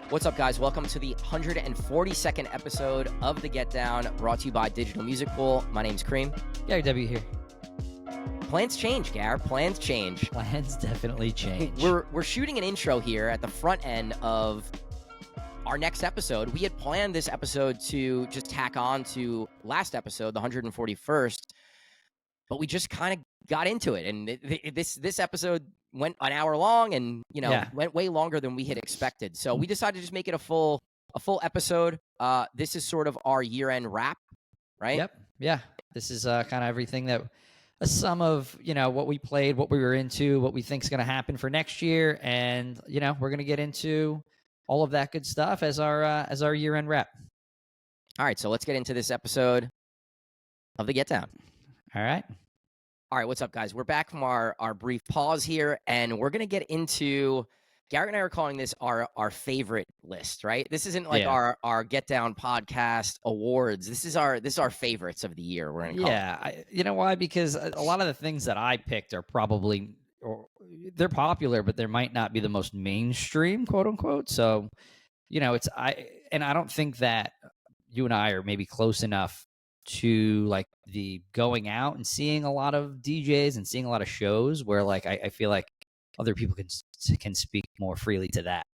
What's up, guys? Welcome to the 142nd episode of The Get Down, brought to you by Digital Music Pool. My name's Cream. Gary W. here. Plans change, Gar. Plans change. Plans definitely change. We're shooting an intro here at the front end of our next episode. We had planned this episode to just tack on to last episode, the 141st, but we just kind of got into it, and this episode went an hour long, and went way longer than we had expected. So we decided to just make it a full episode. This is sort of our year-end wrap, right? Yep. Yeah. This is kind of everything that a sum of what we played, what we were into, what we think is going to happen for next year, and we're going to get into all of that good stuff as our year-end wrap. All right, so let's get into this episode of the Get Down. All right. All right, what's up, guys? We're back from our brief pause here, and we're going to get into, Garrett and I are calling this our favorite list, right? This isn't like our Get Down podcast awards. This is our favorites of the year. We're going to call it. You know why? Because a lot of the things that I picked are probably, they're popular, but they might not be the most mainstream, quote unquote. So, I don't think that you and I are maybe close enough to like the going out and seeing a lot of DJs and seeing a lot of shows where like I feel like other people can speak more freely to that,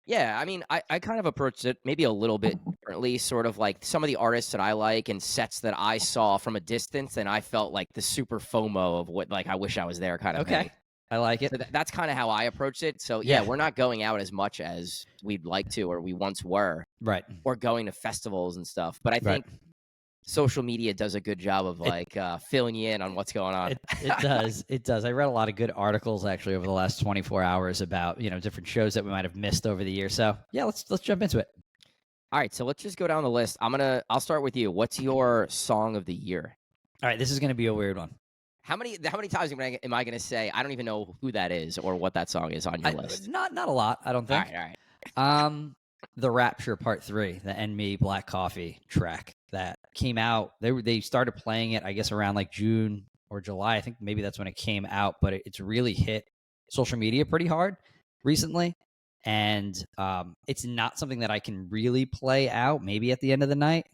Yeah, I mean, I kind of approached it maybe a little bit differently, sort of like some of the artists that I like and sets that I saw from a distance, and I felt like the super FOMO of what, like, I wish I was there kind of thing. I like it. So that's kind of how I approached it. So yeah, we're not going out as much as we'd like to, or we once were. Right. Or going to festivals and stuff. But I think social media does a good job of filling you in on what's going on. It does. It does. I read a lot of good articles actually over the last 24 hours about, different shows that we might have missed over the year. So yeah, let's jump into it. All right. So let's just go down the list. I'll start with you. What's your song of the year? All right. This is going to be a weird one. How many times am I going to say I don't even know who that is or what that song is on your list? Not a lot, I don't think. All right. The Rapture Part 3, the And Me Black Coffee track that came out. They started playing it, I guess, around like June or July. I think maybe that's when it came out, but it's really hit social media pretty hard recently. And it's not something that I can really play out maybe at the end of the night,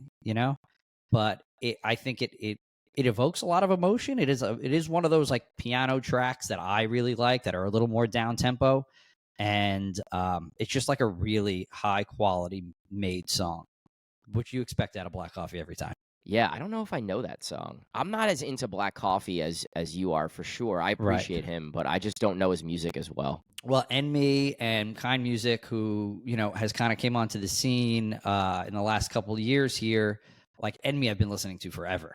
but I think it evokes a lot of emotion. It is one of those like piano tracks that I really like that are a little more down tempo, and it's just like a really high quality made song, which you expect out of Black Coffee every time. Yeah, I don't know if I know that song. I'm not as into Black Coffee as you are, for sure. I appreciate him, but I just don't know his music as well. Well, and me and Kind Music, who has kind of came onto the scene in the last couple of years here, like And Me I've been listening to forever.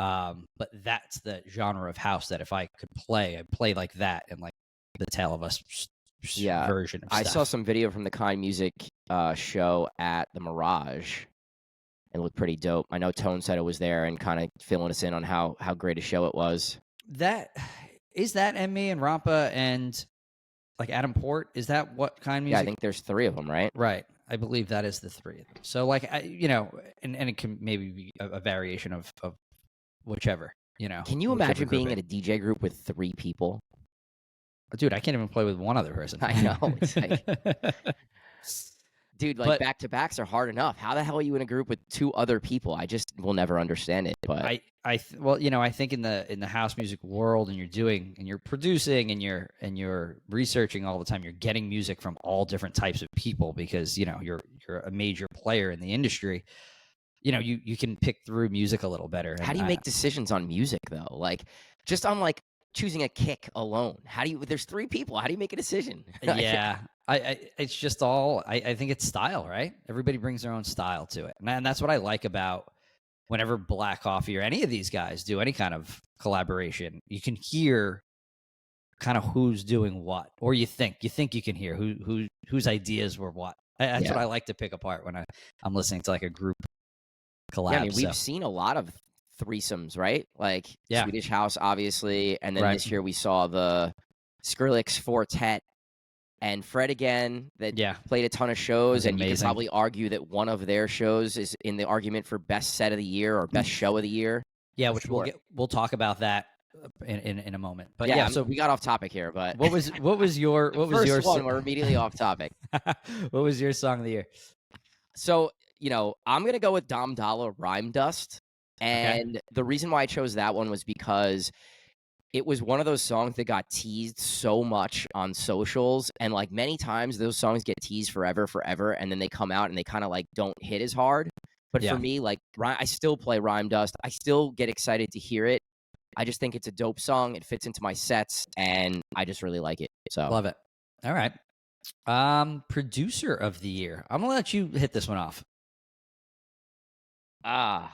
But that's the genre of house that if I could play, I'd play like that and like the Tale of Us version of stuff. I saw some video from the Kind Music show at the Mirage. It looked pretty dope. I know Tone said it was there and kind of filling us in on how great a show it was. That And Me and Rampa and like Adam Port? Is that what Kind Music? Yeah, I think there's 3 of them, right? Right. I believe that is the 3 of them. So like, and it can maybe be a variation of whichever, Can you imagine being in a DJ group with 3 people? Dude, I can't even play with one other person. I know. It's like, dude, like back-to-backs are hard enough. How the hell are you in a group with 2 other people? I just will never understand it. But I think in the house music world, and you're producing and you're researching all the time, you're getting music from all different types of people because you're a major player in the industry. You can pick through music a little better. How do you make decisions on music though? Like just on like choosing a kick alone. There's 3 people. How do you make a decision? Yeah. It's just all, I think it's style, right? Everybody brings their own style to it. And that's what I like about whenever Black Coffee or any of these guys do any kind of collaboration, you can hear kind of who's doing what, or you think you can hear whose ideas were what. That's what I like to pick apart when I'm listening to like a group collab. Yeah, I mean, we've seen a lot of threesomes, right? Like Swedish House, obviously, and then this year we saw the Skrillex Quartet and Fred again that played a ton of shows, and you can probably argue that one of their shows is in the argument for best set of the year or best show of the year. Yeah, which we'll talk about that in a moment. But Yeah, so we got off topic here, but what was your first one? We're immediately off topic. What was your song of the year? So, I'm going to go with Dom Dolla, Rhyme Dust. And the reason why I chose that one was because it was one of those songs that got teased so much on socials. And like many times those songs get teased forever. And then they come out and they kind of like don't hit as hard. But for me, like I still play Rhyme Dust. I still get excited to hear it. I just think it's a dope song. It fits into my sets and I just really like it. So love it. All right. Producer of the year. I'm gonna let you hit this one off. I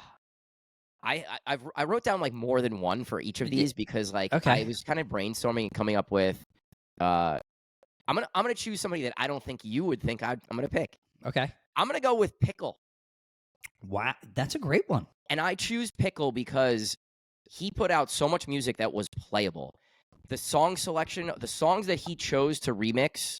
wrote down like more than one for each of these because like I was kind of brainstorming and coming up with I'm gonna choose somebody that I don't think you would think I'm gonna pick. Okay. I'm gonna go with Pickle. Wow, that's a great one. And I choose Pickle because he put out so much music that was playable. The song selection, the songs that he chose to remix,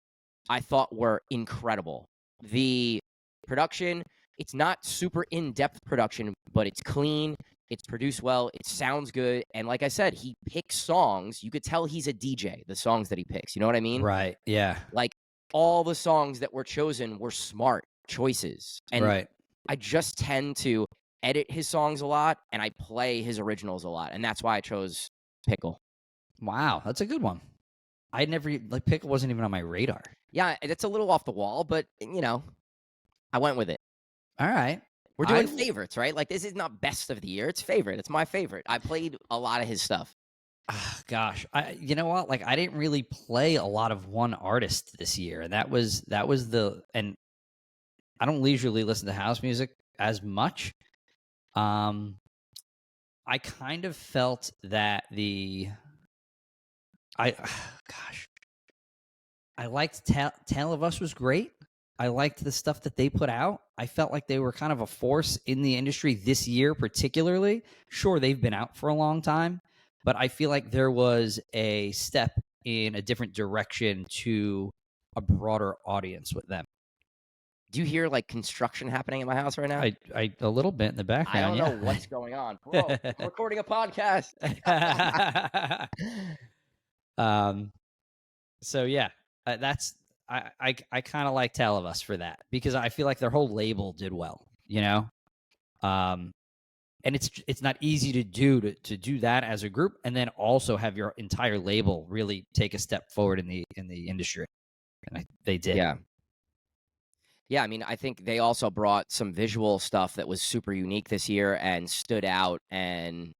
I thought were incredible. The production, it's not super in-depth production, but it's clean, it's produced well, it sounds good. And like I said, he picks songs. You could tell he's a DJ, the songs that he picks. You know what I mean? Right, yeah. Like all the songs that were chosen were smart choices. And I just tend to edit his songs a lot and I play his originals a lot. And that's why I chose Pickle. Wow, that's a good one. Pickle wasn't even on my radar. Yeah, it's a little off the wall, but I went with it. All right. We're doing favorites, right? Like this is not best of the year. It's favorite. It's my favorite. I played a lot of his stuff. Gosh, you know what? Like I didn't really play a lot of one artist this year, and that was and I don't leisurely listen to house music as much. I kind of felt that I liked Tale of Us was great. I liked the stuff that they put out. I felt like they were kind of a force in the industry this year, particularly. Sure, they've been out for a long time, but I feel like there was a step in a different direction to a broader audience with them. Do you hear like construction happening in my house right now? I a little bit in the background. I don't know what's going on, bro. I'm recording a podcast. So yeah, that's I kind of like Tale of Us for that because I feel like their whole label did well, and it's not easy to do that as a group and then also have your entire label really take a step forward in the industry, and they did. Yeah, I mean, I think they also brought some visual stuff that was super unique this year and stood out. And,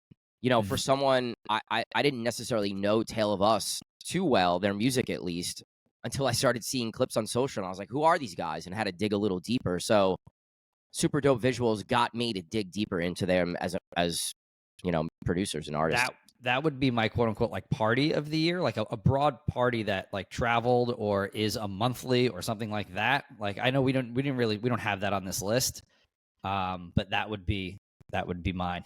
for someone, I didn't necessarily know Tale of Us too well, their music at least, until I started seeing clips on social. And I was like, who are these guys? And had to dig a little deeper. So super dope visuals got me to dig deeper into them as producers and artists. That would be my quote unquote like party of the year, like a broad party that like traveled or is a monthly or something like that. Like I know we don't have that on this list. But that would be mine.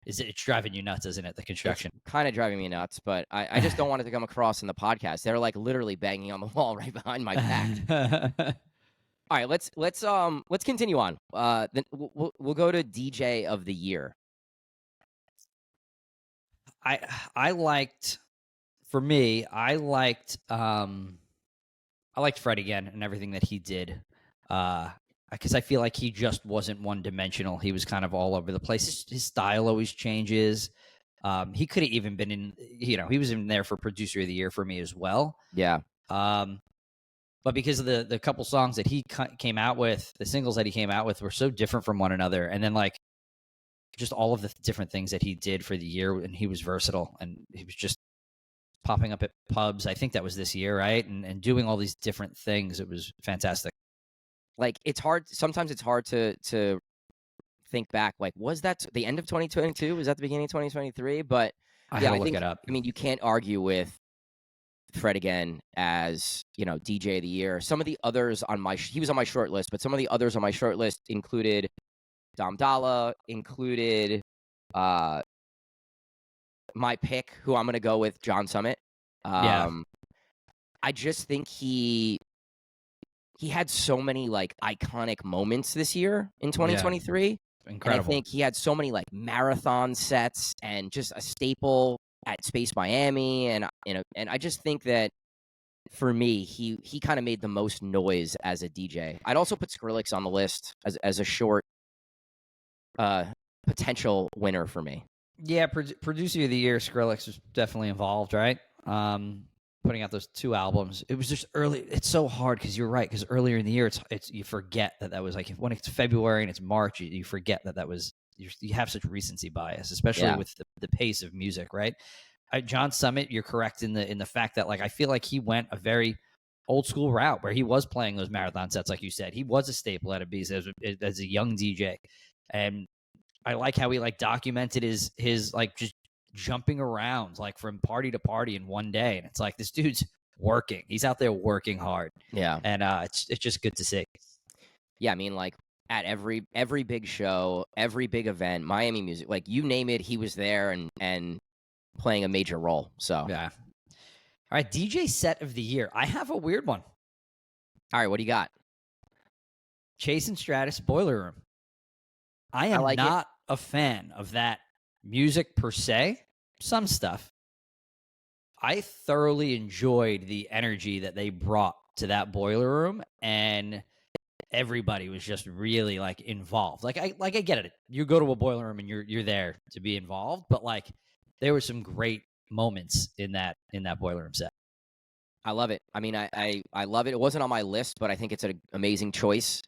It's driving you nuts, isn't it? The construction. It's kind of driving me nuts, but I just don't want it to come across in the podcast. They're like literally banging on the wall right behind my back. All right, let's continue on. Then we'll go to DJ of the year. I liked Fred again and everything that he did. Because I feel like he just wasn't one-dimensional. He was kind of all over the place. His style always changes. He could have even been in, he was in there for producer of the year for me as well. Yeah. But because of the couple songs that he came out with, the singles that he came out with were so different from one another. And then like just all of the different things that he did for the year, and he was versatile and he was just popping up at pubs. I think that was this year, right? And doing all these different things. It was fantastic. Like sometimes it's hard to think back. Like, was that the end of 2022? Was that the beginning of 2023? But I think it up. I mean, you can't argue with Fred again as, DJ of the year. Some of the others he was on my short list, but some of the others on my short list included Dom Dolla, included my pick, who I'm going to go with, John Summit. I just think he had so many like iconic moments this year in 2023. Incredible. And I think he had so many like marathon sets and just a staple at Space Miami, and and I just think that for me, he kind of made the most noise as a DJ. I'd also put Skrillex on the list as a short uh, potential winner for me. Yeah, producer of the year, Skrillex was definitely involved, right? Putting out those 2 albums. It was just early. It's so hard because you're right. Because earlier in the year, it's you forget that was like when it's February and it's March, you forget that was you have such recency bias, especially with the pace of music, right? John Summit, you're correct in the fact that like I feel like he went a very old school route where he was playing those marathon sets, like you said. He was a staple at a Beast as a young DJ, and I like how he like documented his like just jumping around like from party to party in one day, and it's like this dude's working. He's out there working hard. Yeah, and it's just good to see. Yeah, I mean, like at every big show, every big event, Miami Music, like you name it, he was there and playing a major role. So yeah. All right, DJ set of the year. I have a weird one. All right, what do you got? Chase and Stratus, Boiler Room. I am not a fan of that music per se. Some stuff. I thoroughly enjoyed the energy that they brought to that Boiler Room, and everybody was just really like involved. Like I get it. You go to a Boiler Room and you're there to be involved, but like there were some great moments in that Boiler Room set. I love it. I mean, I love it. It wasn't on my list, but I think it's an amazing choice.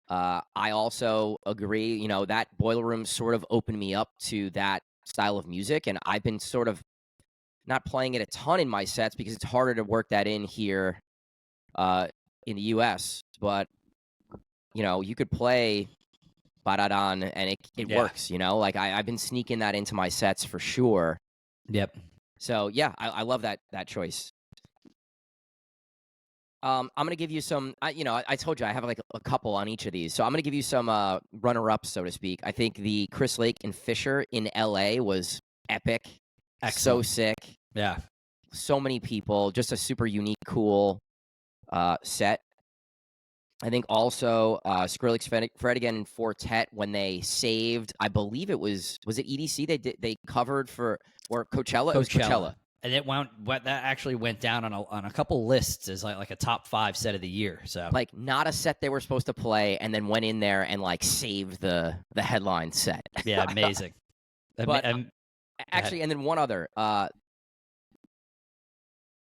I also agree, you know, that Boiler Room sort of opened me up to that style of music, and I've been sort of not playing it a ton in my sets because it's harder to work that in here in the US, but you know, you could play Baradan and it works, you know? Like I've been sneaking that into my sets for sure. Yep. So, yeah, I love that choice. I'm going to give you some, I told you I have like a couple on each of these. So I'm going to give you some runner-ups, so to speak. I think the Chris Lake and Fisher in LA was epic. Excellent. So sick. Yeah. So many people, just a super unique, cool set. I think also Skrillex, Fred again, and Fortet when they saved, I believe it was it EDC they covered for, or Coachella? It was Coachella. And that actually went down on a couple lists as like a top 5 set of the year. So like not a set they were supposed to play, and then went in there and like saved the headline set. Yeah, amazing. But actually, and then one other,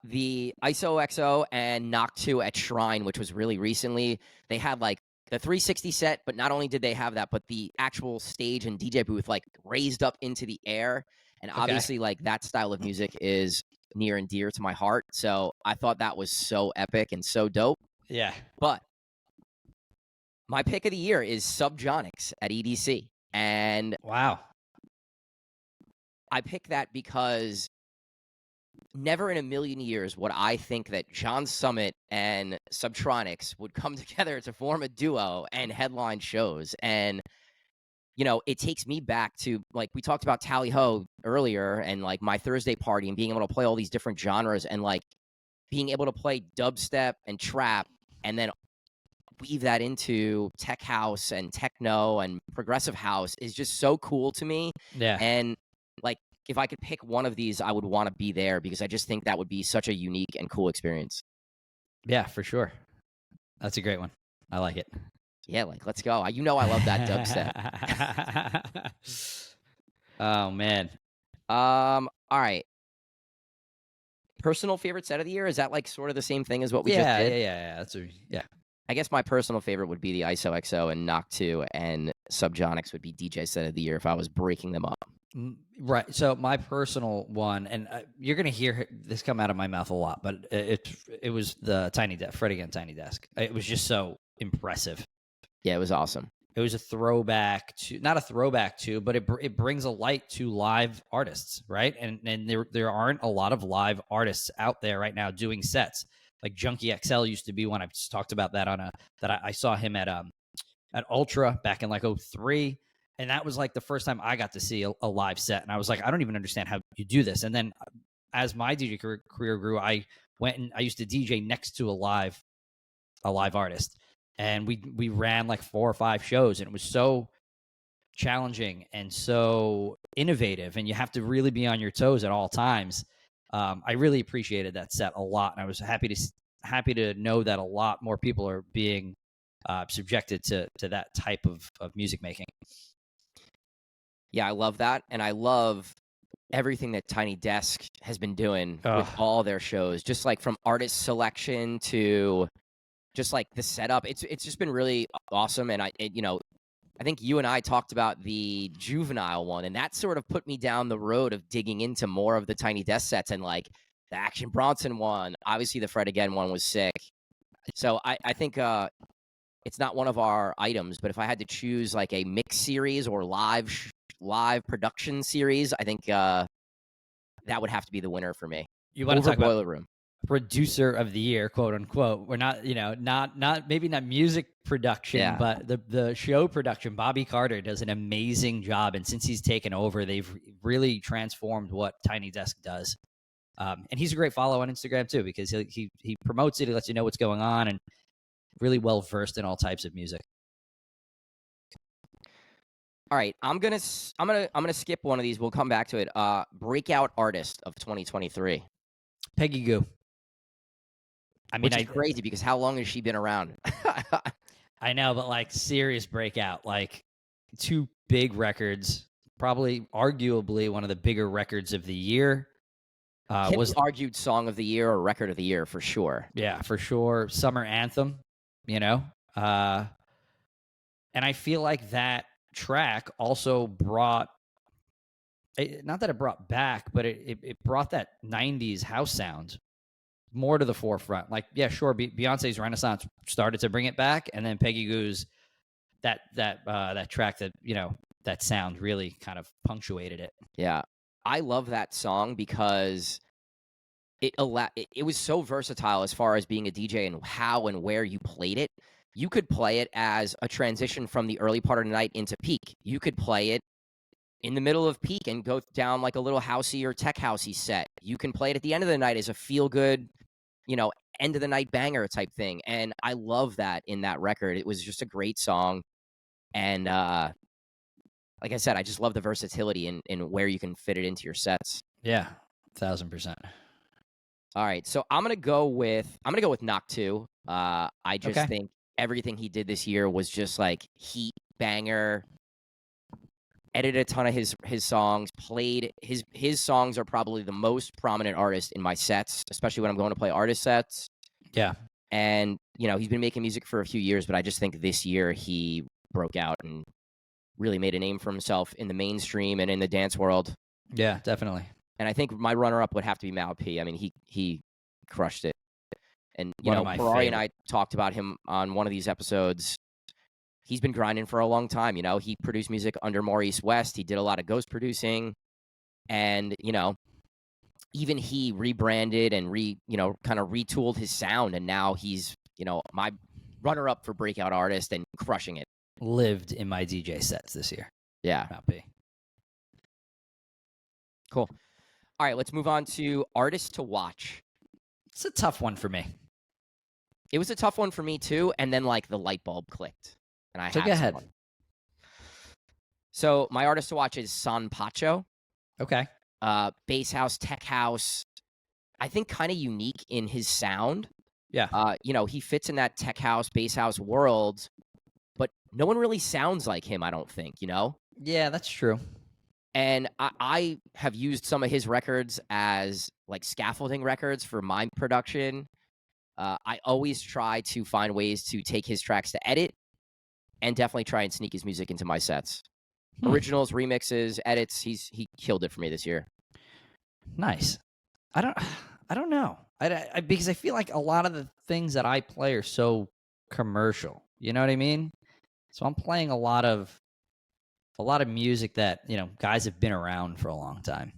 the ISOXO and Knock 2 at Shrine, which was really recently, they had like the 360 set, but not only did they have that, but the actual stage and DJ booth like raised up into the air. And obviously, like that style of music is near and dear to my heart. So I thought that was so epic and so dope. Yeah. But my pick of the year is Subjonics at EDC. And wow. I picked that because never in a million years would I think that John Summit and Subtronics would come together to form a duo and headline shows. And you know, it takes me back to, like, we talked about Tally Ho earlier and, like, my Thursday party and being able to play all these different genres and, like, being able to play dubstep and trap and then weave that into tech house and techno and progressive house is just so cool to me. Yeah. And, like, if I could pick one of these, I would want to be there because I just think that would be such a unique and cool experience. Yeah, for sure. That's a great one. I like it. Yeah, like, let's go. You know I love that dubstep. Oh, man. All right. Personal favorite set of the year? Is that, like, sort of the same thing as what we just did? Yeah. Yeah. I guess my personal favorite would be the ISOXO and Knock 2, and Subjonics would be DJ set of the year if I was breaking them up. Right. So my personal one, and you're going to hear this come out of my mouth a lot, but it was the Tiny Desk, Fred again, Tiny Desk. It was just so impressive. Yeah, it was awesome. It was a throwback to, not a throwback to, but it brings a light to live artists, right? And there aren't a lot of live artists out there right now doing sets. Like Junkie XL used to be one. I've just talked about that I saw him at Ultra back in like 2003. And that was like the first time I got to see a live set. And I was like, I don't even understand how you do this. And then as my DJ career grew, I went and I used to DJ next to a live artist. And we ran like 4 or 5 shows, and it was so challenging and so innovative, and you have to really be on your toes at all times. I really appreciated that set a lot, and I was happy to know that a lot more people are being subjected to that type of music making. Yeah, I love that, and I love everything that Tiny Desk has been doing with all their shows, just like from artist selection to just like the setup. It's just been really awesome, and I think you and I talked about the Juvenile one, and that sort of put me down the road of digging into more of the Tiny Desk sets, and like the Action Bronson one. Obviously, the Fred Again one was sick. So I think it's not one of our items, but if I had to choose like a mix series or live production series, I think that would have to be the winner for me. You want to talk Boiler about Room producer of the year, quote unquote? We're not, not maybe not music production, but the show production. Bobby Carter does an amazing job, and since he's taken over, they've really transformed what Tiny Desk does. And he's a great follow on Instagram too, because he promotes it, he lets you know what's going on, and really well versed in all types of music. All right, I'm gonna skip one of these. We'll come back to it. Breakout artist of 2023, Peggy Gou. I mean, which is crazy because how long has she been around? I know, but like serious breakout, like 2 big records, probably arguably one of the bigger records of the year. Was argued song of the year or record of the year for sure. Yeah, for sure. Summer Anthem, and I feel like that track also brought, not that it brought back, but it brought that 90s house sound more to the forefront. Like, yeah, sure, Beyonce's Renaissance started to bring it back, and then Peggy Gou's that track that, that sound really kind of punctuated it. Yeah. I love that song because it was so versatile as far as being a DJ and how and where you played it. You could play it as a transition from the early part of the night into peak. You could play it in the middle of peak and go down like a little housey or tech housey set. You can play it at the end of the night as a feel good, end of the night banger type thing. And I love that in that record. It was just a great song. And like I said, I just love the versatility in where you can fit it into your sets. Yeah, 1,000%. All right, so I'm gonna go with Knock 2. I just think everything he did this year was just like heat banger. Edited a ton of his songs. Played his songs are probably the most prominent artist in my sets, especially when I'm going to play artist sets. Yeah, and he's been making music for a few years, but I just think this year he broke out and really made a name for himself in the mainstream and in the dance world. Yeah, definitely. And I think my runner-up would have to be Mal P. I mean, he crushed it. And, Ferrari and I talked about him on one of these episodes. He's been grinding for a long time. He produced music under Maurice West. He did a lot of ghost producing. And, even he rebranded and kind of retooled his sound. And now he's, my runner-up for breakout artist and crushing it. Lived in my DJ sets this year. Yeah. Mal P. Cool. All right, let's move on to artists to watch. It's a tough one for me. It was a tough one for me too, and then like the light bulb clicked, and I so go ahead. So my artist to watch is San Pacho. Okay. Bass house, tech house. I think kind of unique in his sound. Yeah. He fits in that tech house, bass house world, but no one really sounds like him. I don't think. Yeah, that's true. And I have used some of his records as like scaffolding records for my production. I always try to find ways to take his tracks to edit and definitely try and sneak his music into my sets. Originals, remixes, edits. He killed it for me this year. Nice. I don't know. Because I feel like a lot of the things that I play are so commercial. You know what I mean? So I'm playing a lot of music that, guys have been around for a long time.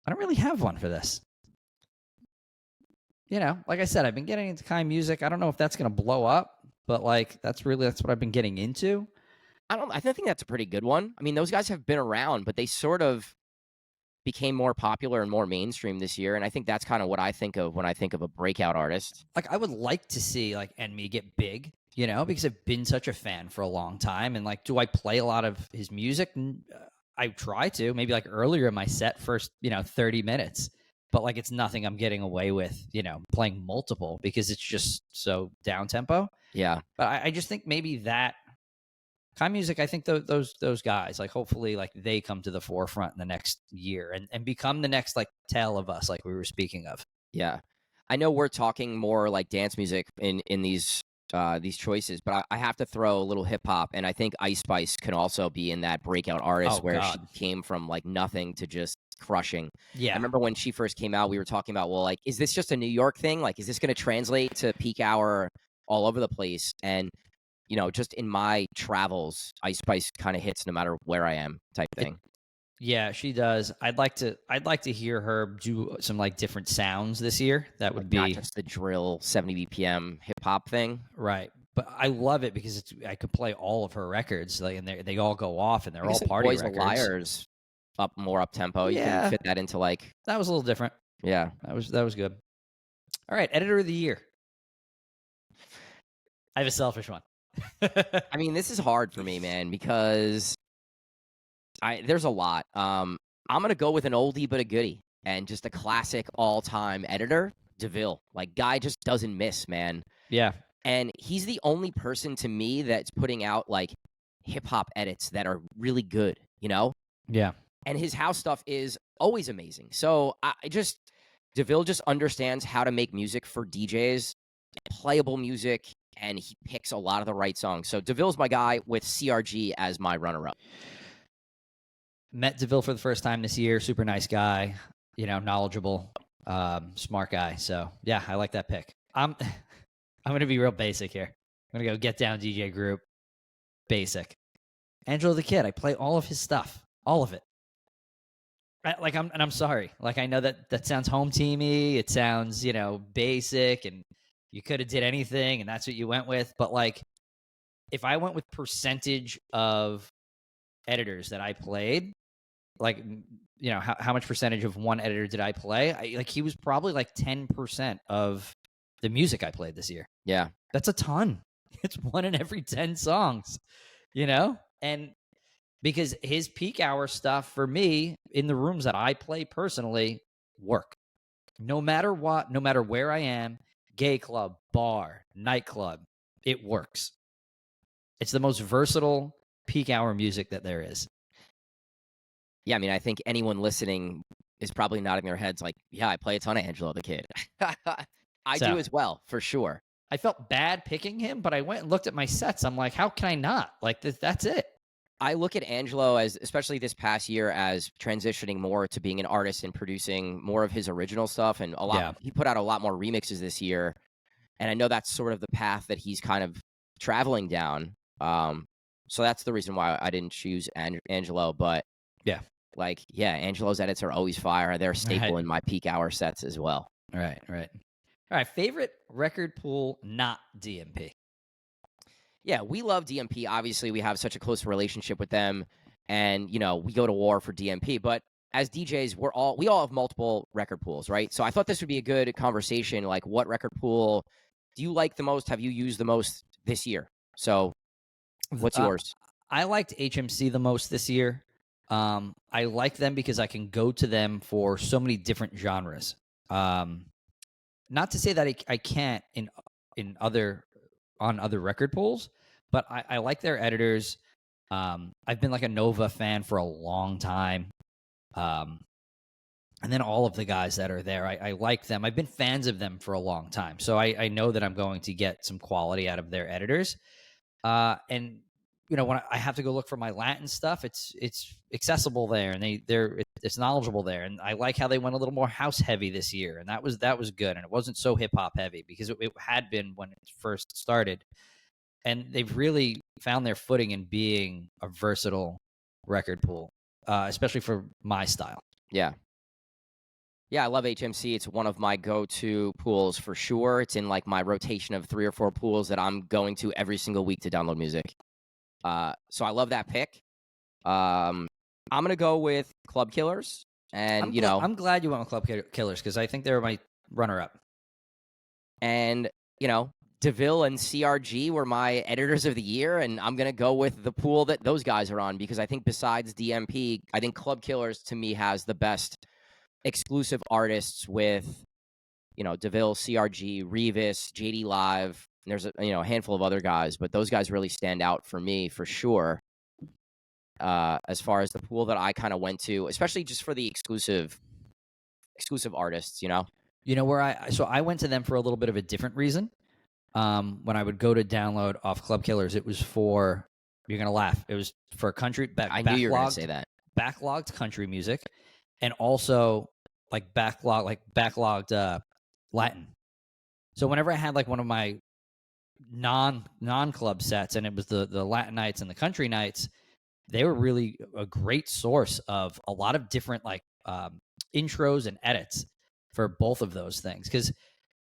I don't really have one for this. Like I said, I've been getting into kind of music. I don't know if that's going to blow up, but like that's what I've been getting into. I think that's a pretty good one. I mean, those guys have been around, but they sort of became more popular and more mainstream this year. And I think that's kind of what I think of when I think of a breakout artist. Like, I would like to see like Enmy get big, you know, because I've been such a fan for a long time. And like, do I play a lot of his music? I try to, maybe like earlier in my set, first, 30 minutes. But like, it's nothing I'm getting away with, playing multiple, because it's just so down tempo. Yeah. But I just think maybe that Kai Music, I think those guys, like, hopefully, like, they come to the forefront in the next year and become the next, like, Tale of Us, like we were speaking of. Yeah. I know we're talking more like dance music in these choices, but I have to throw a little hip hop, and I think Ice Spice can also be in that breakout artist where God. she came from like nothing to just crushing. Yeah. I remember when she first came out, we were talking about, well, like, is this just a New York thing? Like, is this going to translate to peak hour all over the place? And just in my travels, Ice Spice kind of hits no matter where I am, type thing. Yeah, she does. I'd like to hear her do some like different sounds this year. That would be not just the drill 70 BPM hip hop thing. Right. But I love it because I could play all of her records, like, and they all go off, and they're all party Boys records. Liars up tempo. You can fit that into like that was a little different. Yeah, that was good. All right, editor of the year. I have a selfish one. I mean, this is hard for me, man, because there's a lot. I'm gonna go with an oldie but a goodie, and just a classic all-time editor, DeVille. Like, guy just doesn't miss, man. Yeah. And he's the only person to me that's putting out like hip hop edits that are really good, Yeah. And his house stuff is always amazing. So DeVille just understands how to make music for DJs, playable music, and he picks a lot of the right songs. So DeVille's my guy, with CRG as my runner-up. Met DeVille for the first time this year. Super nice guy, knowledgeable, smart guy. So yeah, I like that pick. I'm going to be real basic here. I'm going to go Get Down DJ Group. Basic. Angelo the Kid. I play all of his stuff. All of it. I'm sorry. Like, I know that sounds home teamy. It sounds, basic, and you could have did anything, and that's what you went with. But like, if I went with percentage of editors that I played, like, how much percentage of one editor did I play? He was probably like 10% of the music I played this year. Yeah. That's a ton. It's 1 in every 10 songs, And because his peak hour stuff for me in the rooms that I play personally work. No matter what, no matter where I am, gay club, bar, nightclub, it works. It's the most versatile peak hour music that there is. Yeah, I mean, I think anyone listening is probably nodding their heads like, yeah, I play a ton of Angelo the Kid. I do as well, for sure. I felt bad picking him, but I went and looked at my sets. I'm like, how can I not? Like, that's it. I look at Angelo as, especially this past year, as transitioning more to being an artist and producing more of his original stuff. And he put out a lot more remixes this year. And I know that's sort of the path that he's kind of traveling down. So that's the reason why I didn't choose Angelo. But Angelo's edits are always fire. They're a staple in my peak hour sets as well. Right. All right, favorite record pool, not DMP. Yeah, we love DMP. Obviously, we have such a close relationship with them, and we go to war for DMP. But as DJs, we all have multiple record pools, right? So I thought this would be a good conversation. Like, what record pool do you like the most? Have you used the most this year? So, what's yours? I liked HMC the most this year. I like them because I can go to them for so many different genres. Not to say that I can't on other record pools, but I like their editors. I've been like a Nova fan for a long time. And then all of the guys that are there, I like them. I've been fans of them for a long time. So I know that I'm going to get some quality out of their editors. And when I have to go look for my Latin stuff, it's accessible there, and it's knowledgeable there. And I like how they went a little more house heavy this year, and that was good. And it wasn't so hip hop heavy, because it had been when it first started. And they've really found their footing in being a versatile record pool, especially for my style. Yeah. Yeah, I love HMC. It's one of my go-to pools for sure. It's in like my rotation of 3 or 4 pools that I'm going to every single week to download music. So I love that pick. I'm going to go with Club Killers. And, you know, I'm glad you went with Club Killers because I think they were my runner-up. and, you know, DeVille and CRG were my editors of the year, and I'm going to go with the pool that those guys are on because I think besides DMP, I think Club Killers to me has the best exclusive artists with, you know, DeVille, CRG, Revis, JD Live. And there's a handful of other guys, but those guys really stand out for me for sure. As far as the pool that I kind of went to, especially just for the exclusive artists, you know. You know where I went to them for a little bit of a different reason. When I would go to download off Club Killers, it was for, you're gonna laugh, it was for country. I knew you were gonna say that. Backlogged country music, and also like backlogged Latin. So whenever I had like one of my non club sets, and it was the Latin nights and the country nights, they were really a great source of a lot of different like intros and edits for both of those things. Because,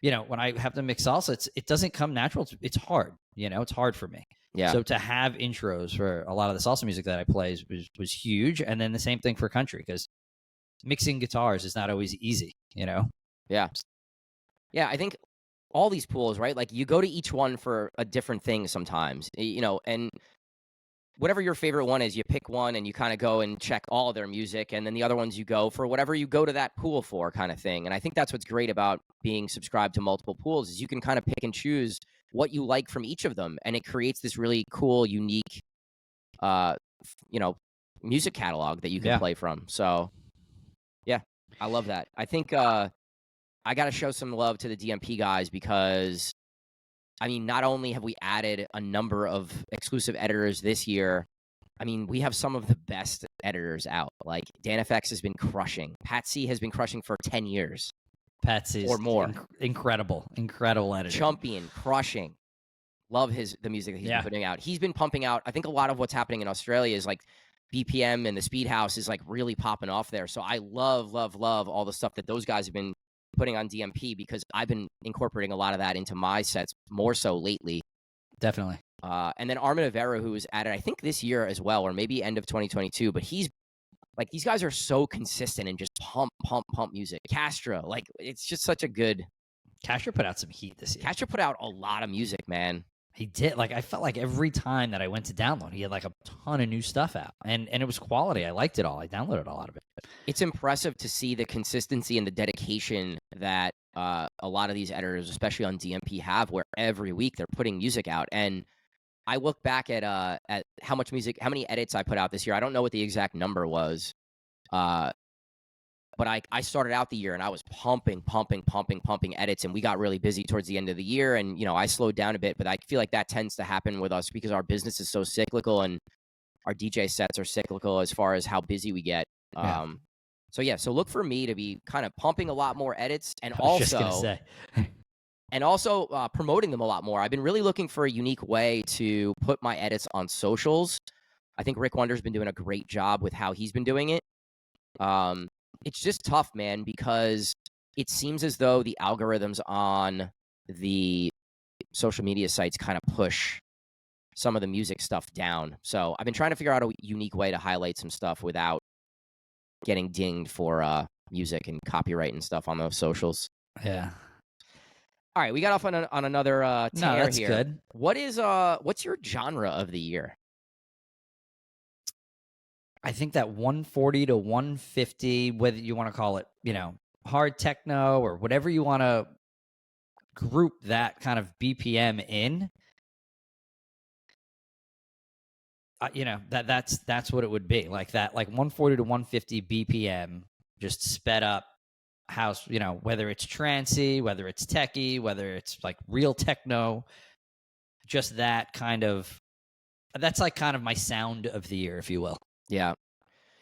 you know, when I have to mix salsa, it doesn't come natural. It's hard. You know, it's hard for me. Yeah. So to have intros for a lot of the salsa music that I play was huge. And then the same thing for country, because mixing guitars is not always easy, you know? Yeah. Yeah, I think all these pools, right? Like you go to each one for a different thing sometimes, you know, and whatever your favorite one is, you pick one and you kind of go and check all of their music. And then the other ones you go for whatever you go to that pool for kind of thing. And I think that's what's great about being subscribed to multiple pools is you can kind of pick and choose what you like from each of them. And it creates this really cool, unique, you know, music catalog that you can play from. So yeah, I love that. I think, I got to show some love to the DMP guys because, I mean, not only have we added a number of exclusive editors this year, I mean, we have some of the best editors out. Like, DanFX has been crushing. Patsy has been crushing for 10 years. Patsy's or more. Incredible editor. Chumpian, crushing. Love the music that he's been putting out. He's been pumping out, I think a lot of what's happening in Australia is like BPM and the Speed House is like really popping off there. So I love all the stuff that those guys have been putting on DMP because I've been incorporating a lot of that into my sets more so lately. Definitely. And then Armin Avera, who was added, I think this year as well, or maybe end of 2022, but he's like, these guys are so consistent and just pump music. Castro, like it's just such a good. Castro put out some heat this year. Castro put out a lot of music, man. He did. Like, I felt like every time that I went to download, he had like a ton of new stuff out, and it was quality. I liked it all. I downloaded a lot of it. It's impressive to see the consistency and the dedication that a lot of these editors, especially on DMP, have, where every week they're putting music out. And I look back at how many edits I put out this year. I don't know what the exact number was, but I started out the year and I was pumping edits, and we got really busy towards the end of the year. And, you know, I slowed down a bit, but I feel like that tends to happen with us because our business is so cyclical and our DJ sets are cyclical as far as how busy we get. Yeah. So look for me to be kind of pumping a lot more edits and also promoting them a lot more. I've been really looking for a unique way to put my edits on socials. I think Rick Wonder's been doing a great job with how he's been doing it. It's just tough, man, because it seems as though the algorithms on the social media sites kind of push some of the music stuff down. So I've been trying to figure out a unique way to highlight some stuff without getting dinged for music and copyright and stuff on those socials. Yeah. All right, we got off on another tear no, that's here. Good. What's your genre of the year? I think that 140 to 150, whether you want to call it, you know, hard techno or whatever you want to group that kind of BPM in, you know, that's what it would be. Like that, like 140 to 150 BPM, just sped up house, you know, whether it's trancey, whether it's techie, whether it's like real techno, just that kind of, that's like kind of my sound of the year, if you will. Yeah.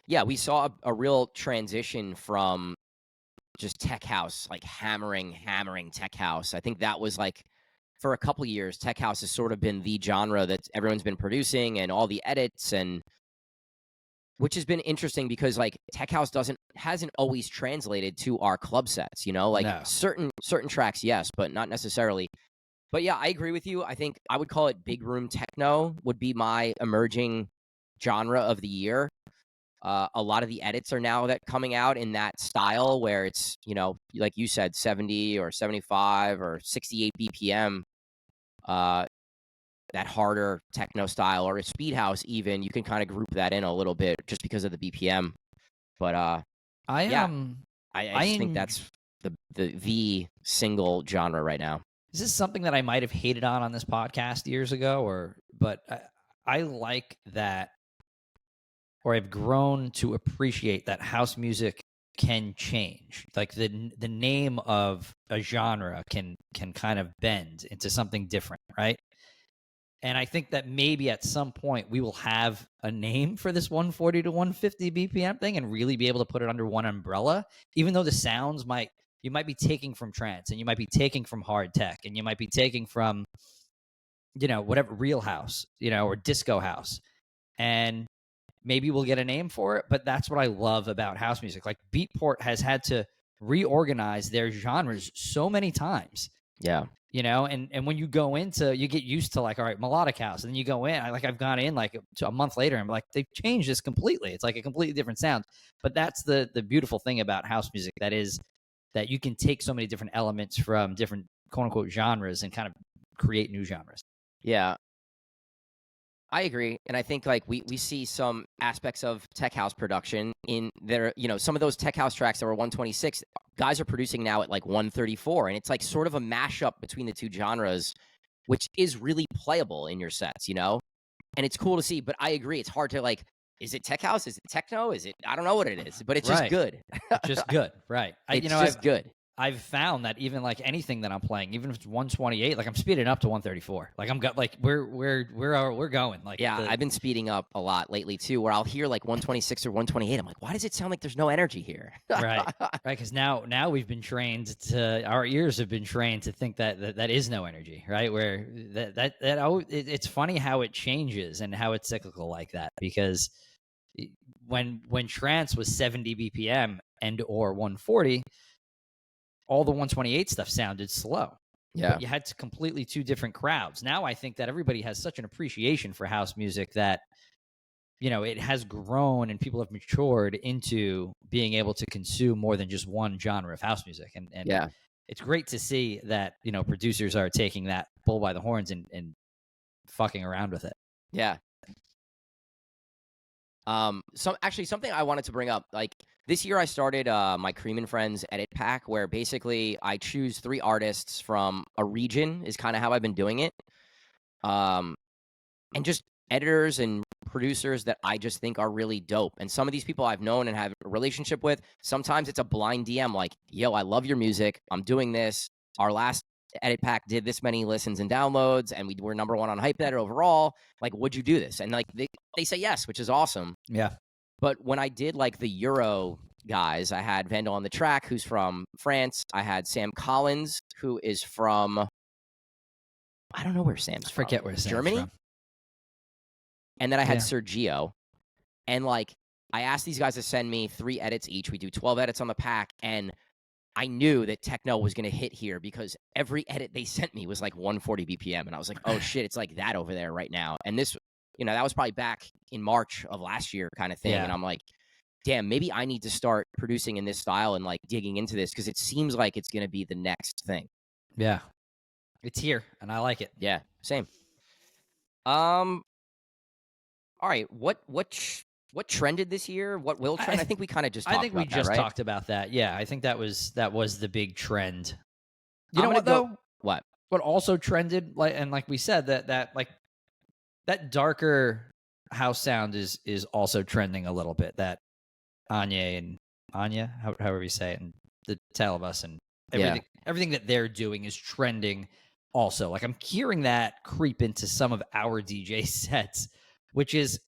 Yeah, we saw a real transition from just tech house, like hammering tech house. I think that was like, for a couple years, tech house has sort of been the genre that everyone's been producing and all the edits, and which has been interesting because like tech house hasn't always translated to our club sets, you know, like No. certain tracks, yes, but not necessarily. But yeah, I agree with you. I think I would call it big room techno would be my emerging genre of the year. A lot of the edits are now that coming out in that style where it's, like you said, 70 or 75 or 68 BPM, that harder techno style, or a speed house even. You can kind of group that in a little bit just because of the BPM. But I yeah, um I just think that's the single genre right now. This is something that I might have hated on this podcast years ago, but I like that, or I've grown to appreciate that house music can change. Like the name of a genre can kind of bend into something different, right? And I think that maybe at some point we will have a name for this 140 to 150 BPM thing and really be able to put it under one umbrella, even though the sounds you might be taking from trance, and you might be taking from hard tech, and you might be taking from, whatever, real house, or disco house. And maybe we'll get a name for it, but that's what I love about house music. Like Beatport has had to reorganize their genres so many times. Yeah. And when you go into, you get used to like, all right, melodic house. And then you go in, I've gone in like a month later and I'm like, they've changed this completely. It's like a completely different sound. But that's the beautiful thing about house music, that you can take so many different elements from different quote unquote genres and kind of create new genres. Yeah. I agree. And I think like we see some aspects of tech house production in there, some of those tech house tracks that were 126, guys are producing now at like 134. And it's like sort of a mashup between the two genres, which is really playable in your sets, And it's cool to see. But I agree. It's hard to like, is it tech house? Is it techno? I don't know what it is, but it's just good. It's just good. Right. It's just good. I've found that even like anything that I'm playing, even if it's 128, like I'm speeding up to 134. Like we're going. Like I've been speeding up a lot lately too, where I'll hear like 126 or 128. I'm like, why does it sound like there's no energy here? Right. Because now we've been trained our ears have been trained to think that is no energy, right? Where it's funny how it changes and how it's cyclical like that, because when trance was 70 BPM and or 140. All the 128 stuff sounded slow. Yeah. But you had completely two different crowds. Now I think that everybody has such an appreciation for house music that, it has grown and people have matured into being able to consume more than just one genre of house music. And yeah, it's great to see that, producers are taking that bull by the horns and fucking around with it. Yeah. Something I wanted to bring up, like this year I started my Cream and Friends edit pack, where basically I choose 3 artists from a region is kind of how I've been doing it. And just editors and producers that I just think are really dope. And some of these people I've known and have a relationship with. Sometimes it's a blind DM like, yo, I love your music. I'm doing this. Our last edit pack did this many listens and downloads, and we were number 1 on Hypebetter overall. Like, would you do this? And like they say yes, which is awesome. Yeah. But when I did like the Euro guys, I had Vandal on the track, who's from France. I had Sam Collins, who is from, I don't know where Sam's from. Forget where Sam's Germany. from. And then I had Sergio, and like I asked these guys to send me 3 edits each. We do 12 edits on the pack, and I knew that techno was going to hit here because every edit they sent me was like 140 BPM. And I was like, oh shit, it's like that over there right now. And this, that was probably back in March of last year kind of thing. Yeah. And I'm like, damn, maybe I need to start producing in this style and like digging into this, because it seems like it's going to be the next thing. Yeah. It's here and I like it. Yeah, same. All right. What trended this year? What will trend? I think we kind of just talked about that, we just right? talked about that. Yeah, I think that was the big trend. You know what though? What also trended, like we said, that darker house sound is also trending a little bit. That Anya, however you say it, and the Tale of Us and everything that they're doing is trending also. Like I'm hearing that creep into some of our DJ sets, which is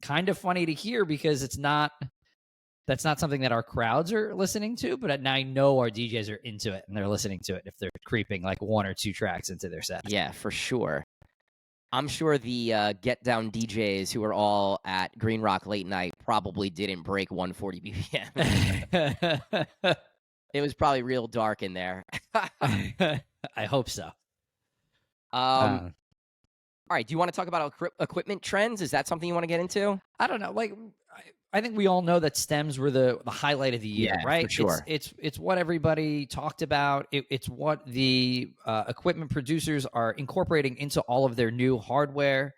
kind of funny to hear because that's not something that our crowds are listening to, but I know our DJs are into it and they're listening to it if they're creeping like 1 or 2 tracks into their set. Yeah, for sure. I'm sure the Get Down DJs who are all at Green Rock late night probably didn't break 140 BPM. It was probably real dark in there. I hope so. All right, do you want to talk about equipment trends? Is that something you want to get into? I don't know. Like, I think we all know that stems were the highlight of the year, Yeah, right? for sure. It's what everybody talked about. It's what the equipment producers are incorporating into all of their new hardware.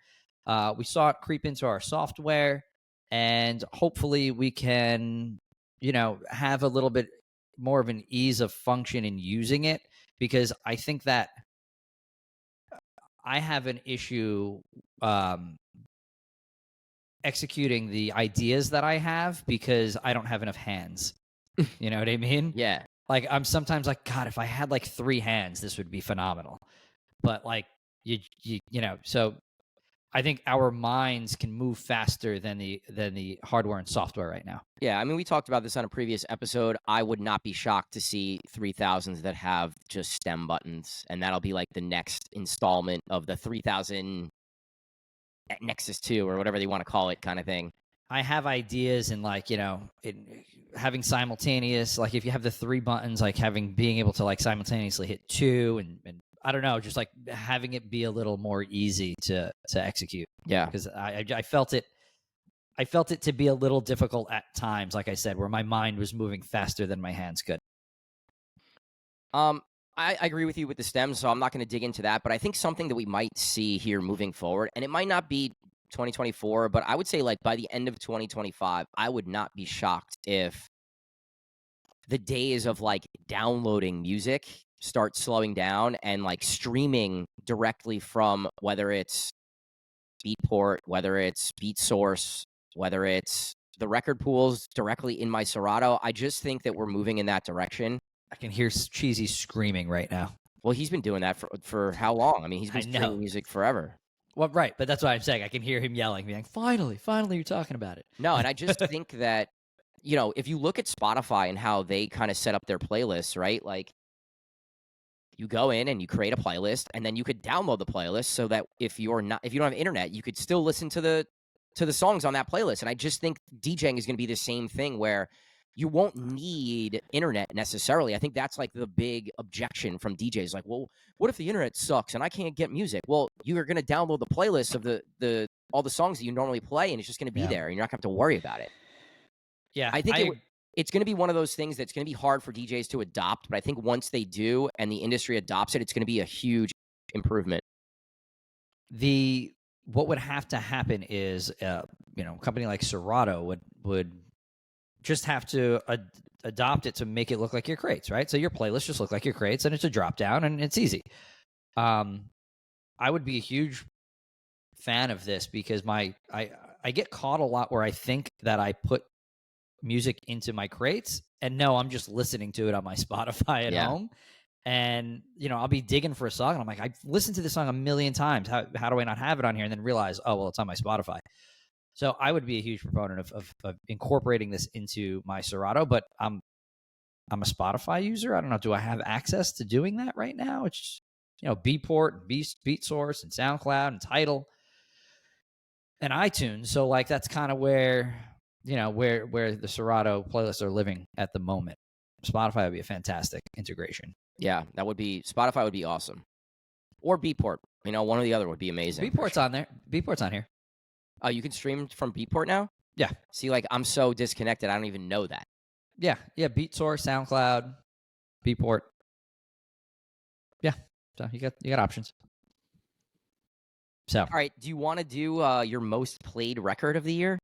We saw it creep into our software, and hopefully we can, have a little bit more of an ease of function in using it, because I think that I have an issue executing the ideas that I have because I don't have enough hands. You know what I mean? Yeah. Like, I'm sometimes like, God, if I had like 3 hands, this would be phenomenal. But like, so I think our minds can move faster than the hardware and software right now. Yeah, I mean, we talked about this on a previous episode. I would not be shocked to see 3000s that have just stem buttons, and that'll be like the next installment of the 3000 Nexus 2 or whatever they want to call it kind of thing. I have ideas in like, having simultaneous, like if you have the 3 buttons, like being able to like simultaneously hit 2 and I don't know, just like having it be a little more easy to execute. Yeah. Because I felt it to be a little difficult at times, like I said, where my mind was moving faster than my hands could. I agree with you with the stems, so I'm not going to dig into that. But I think something that we might see here moving forward, and it might not be 2024, but I would say like by the end of 2025, I would not be shocked if the days of like downloading music start slowing down and like streaming directly from whether it's Beatport, whether it's BeatSource, whether it's the record pools directly in my Serato. I just think that we're moving in that direction. I can hear Cheesy screaming right now. Well, he's been doing that for how long? I mean, he's been streaming music forever. Well, right, but that's what I'm saying. I can hear him yelling, being finally, you're talking about it. No, and I just think that, if you look at Spotify and how they kind of set up their playlists, right? Like, you go in and you create a playlist, and then you could download the playlist so that if you don't have internet, you could still listen to the songs on that playlist. And I just think DJing is going to be the same thing where you won't need internet necessarily. I think that's like the big objection from DJs. Like, well, what if the internet sucks and I can't get music? Well, you are going to download the playlist of all the songs that you normally play, and it's just going to be there, and you're not going to have to worry about it. Yeah, I think it's going to be one of those things that's going to be hard for DJs to adopt, but I think once they do and the industry adopts it, it's going to be a huge improvement. What would have to happen is, a company like Serato would just have to adopt it to make it look like your crates, right? So your playlists just look like your crates, and it's a drop down, and it's easy. I would be a huge fan of this because I get caught a lot where I think that I put music into my crates, and no, I'm just listening to it on my Spotify at home. And, I'll be digging for a song, and I'm like, I've listened to this song a million times. How do I not have it on here? And then realize, oh, well, it's on my Spotify. So I would be a huge proponent of incorporating this into my Serato, but I'm a Spotify user. I don't know. Do I have access to doing that right now? It's Beatport, BeatSource, and SoundCloud, and Tidal, and iTunes. So like that's kind of where where the Serato playlists are living at the moment. Spotify would be a fantastic integration. Yeah, Spotify would be awesome, or Beatport. One or the other would be amazing. Beatport's on there. Beatport's on here. You can stream from Beatport now? Yeah. See, like, I'm so disconnected, I don't even know that. Yeah. BeatSource, SoundCloud, Beatport. Yeah. So you got options. So. All right. Do you want to do your most played record of the year?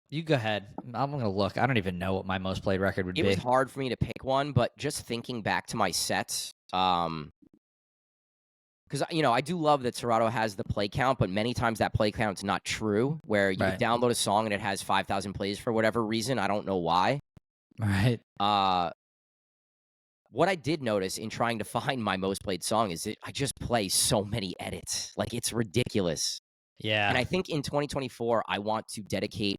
You go ahead. I'm going to look. I don't even know what my most played record would be. It was hard for me to pick one, but just thinking back to my sets, because, I do love that Serato has the play count, but many times that play count's not true, where you download a song and it has 5,000 plays for whatever reason. I don't know why. Right. What I did notice in trying to find my most played song is that I just play so many edits. Like, it's ridiculous. Yeah. And I think in 2024, I want to dedicate,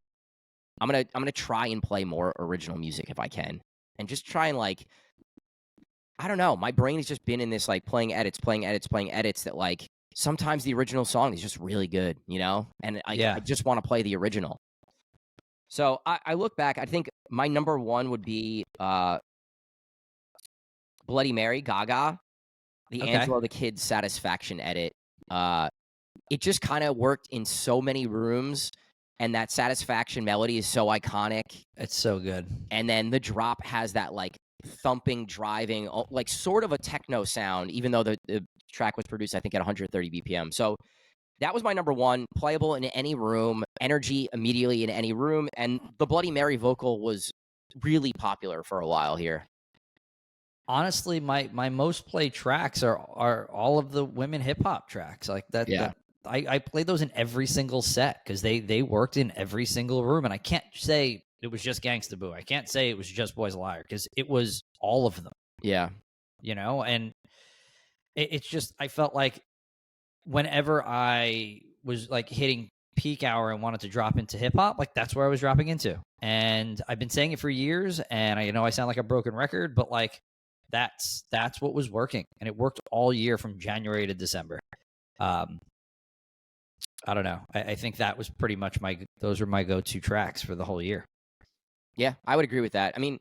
I'm gonna try and play more original music if I can. And just try and like, I don't know. My brain has just been in this like playing edits that like sometimes the original song is just really good, And I just want to play the original. So I look back, I think my number one would be Bloody Mary, Gaga, the Angelo the Kid Satisfaction edit. it just kind of worked in so many rooms, and that Satisfaction melody is so iconic. It's so good. And then the drop has that like thumping, driving, like sort of a techno sound, even though the track was produced, I think, at 130 BPM. So that was my number one, playable in any room, energy immediately in any room. And the Bloody Mary vocal was really popular for a while here. Honestly, my most played tracks are all of the women hip hop tracks. Like that. Yeah. I played those in every single set because they worked in every single room. And I can't say it was just Gangsta Boo. I can't say it was just Boys Liar because it was all of them. Yeah. You know, and it's just, I felt like whenever I was like hitting peak hour and wanted to drop into hip hop, like that's where I was dropping into. And I've been saying it for years, and I know I sound like a broken record, but like that's what was working, and it worked all year from January to December. I don't know. I think that was pretty much those were my go-to tracks for the whole year. Yeah, I would agree with that. I mean,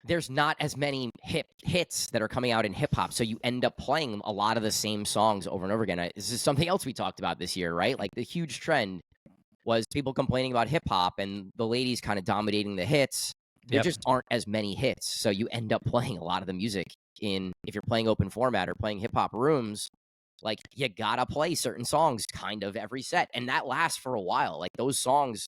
there's not as many hits that are coming out in hip hop, so you end up playing a lot of the same songs over and over again. This is something else we talked about this year, right? Like the huge trend was people complaining about hip hop and the ladies kind of dominating the hits. There just aren't as many hits, so you end up playing a lot of the music if you're playing open format or playing hip hop rooms. Like you gotta play certain songs kind of every set, and that lasts for a while. Like those songs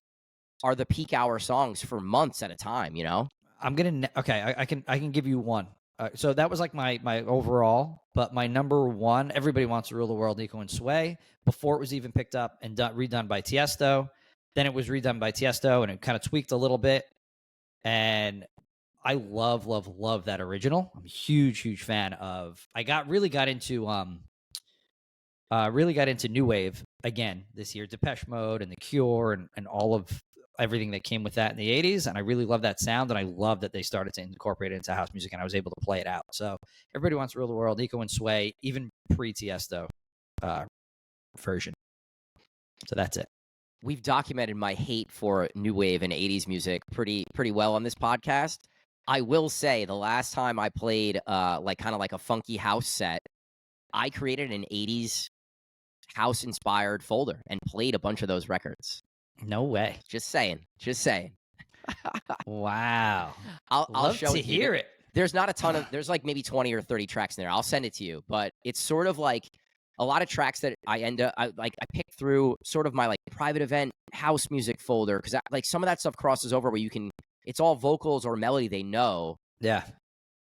are the peak hour songs for months at a time, you know? I'm gonna I can give you one. So that was like my overall, but my number one, Everybody Wants to Rule the World, Nico and Sway, before it was even picked up and redone by Tiesto. Then it was redone by Tiesto, and it kind of tweaked a little bit. And I love that original. I'm a huge fan of. I really got into new wave again this year. Depeche Mode and The Cure and all of everything that came with that in the 80s, and I really love that sound, and I love that they started to incorporate it into house music, and I was able to play it out. So Everybody Wants to Rule the World, Nico and Sway, even pre-Tiesto version. So that's it. We've documented my hate for new wave and 80s music pretty well on this podcast. I will say the last time I played like a funky house set, I created an 80s house inspired folder and played a bunch of those records. No way. Just saying. Wow. I'll show to hear it. There's not a ton of, there's like maybe 20 or 30 tracks in there. I'll send it to you, but it's sort of like a lot of tracks that I pick through sort of my like private event house music folder, because like some of that stuff crosses over where it's all vocals or melody they know. Yeah.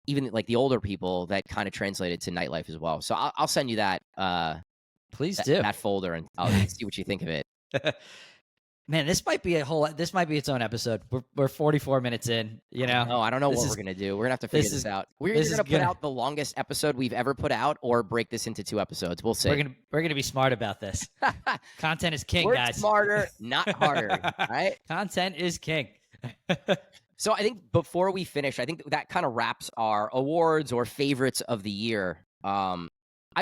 Even like the older people that kind of translated to nightlife as well. So I'll send you that. Please do that folder, and I'll see what you think of it. Man, this might be its own episode. We're 44 minutes in, you know? No, I don't know what we're going to do. We're going to have to figure this out. We're either going to put out the longest episode we've ever put out or break this into 2 episodes. We'll see. We're going to be smart about this. Content is king, Work guys. Smarter, not harder, right? Content is king. So I think before we finish, I think that kind of wraps our awards or favorites of the year. I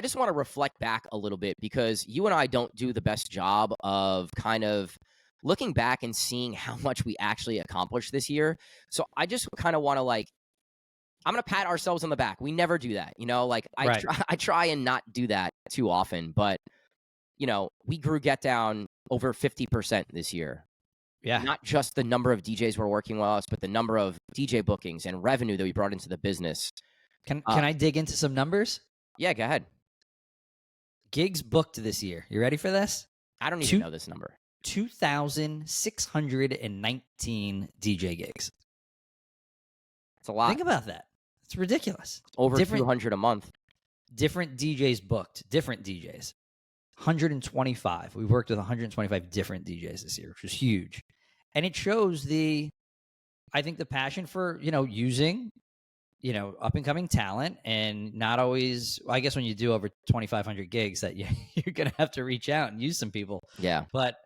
just want to reflect back a little bit, because you and I don't do the best job of kind of looking back and seeing how much we actually accomplished this year. So I just kind of want to I'm going to pat ourselves on the back. We never do that. You know, like I try and not do that too often, but you know, we grew Get Down over 50% this year. Yeah. Not just the number of DJs we're working with us, but the number of DJ bookings and revenue that we brought into the business. Can I dig into some numbers? Yeah, go ahead. Gigs booked this year. You ready for this? I don't even know this number. 2,619 DJ gigs. It's a lot. Think about that. It's ridiculous. Over 200 a month. Different DJs booked. Different DJs. 125. We worked with 125 different DJs this year, which was huge. And it shows I think the passion for, using, up and coming talent, and not always, I guess when you do over 2,500 gigs that you're going to have to reach out and use some people. Yeah. But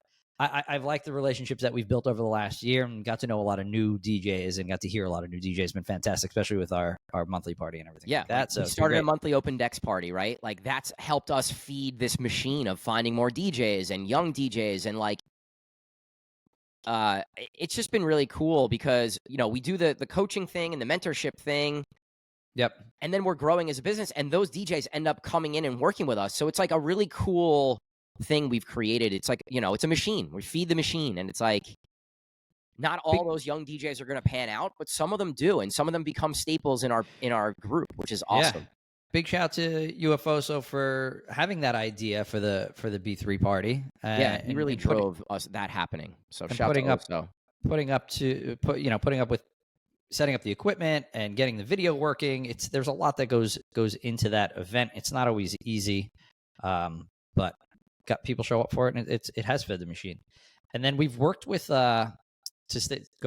I've liked the relationships that we've built over the last year, and got to know a lot of new DJs and got to hear a lot of new DJs. It's been fantastic, especially with our monthly party and everything like that. So we started a monthly open decks party, right? Like that's helped us feed this machine of finding more DJs and young DJs. And it's just been really cool because, we do the coaching thing and the mentorship thing. Yep. And then we're growing as a business, and those DJs end up coming in and working with us. So it's like a really cool thing we've created. It's like, it's a machine. We feed the machine, and it's like not all those young DJs are going to pan out, but some of them do, and some of them become staples in our group, which is awesome. Yeah. Big shout to UFOso for having that idea for the B3 party. Yeah, he really drove us that happening. So shout putting to up Oso. putting up with setting up the equipment and getting the video working. There's a lot that goes into that event. It's not always easy, but got people show up for it, and it has fed the machine. And then we've worked with go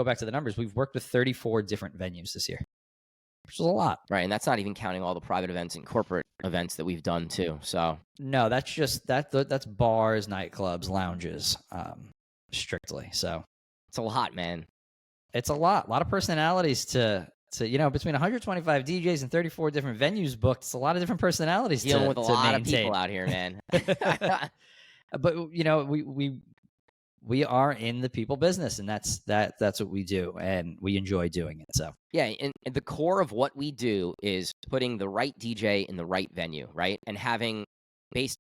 back to the numbers. We've worked with 34 different venues this year, which is a lot. Right, and that's not even counting all the private events and corporate events that we've done too. So no, that's just that's bars, nightclubs, lounges, strictly. So it's a lot, man. It's a lot of personalities to between 125 DJs and 34 different venues booked. It's a lot of different personalities dealing with a lot maintain. of people out here, man. But we are in the people business, and that's what we do, and we enjoy doing it. So yeah, and the core of what we do is putting the right DJ in the right venue, right, and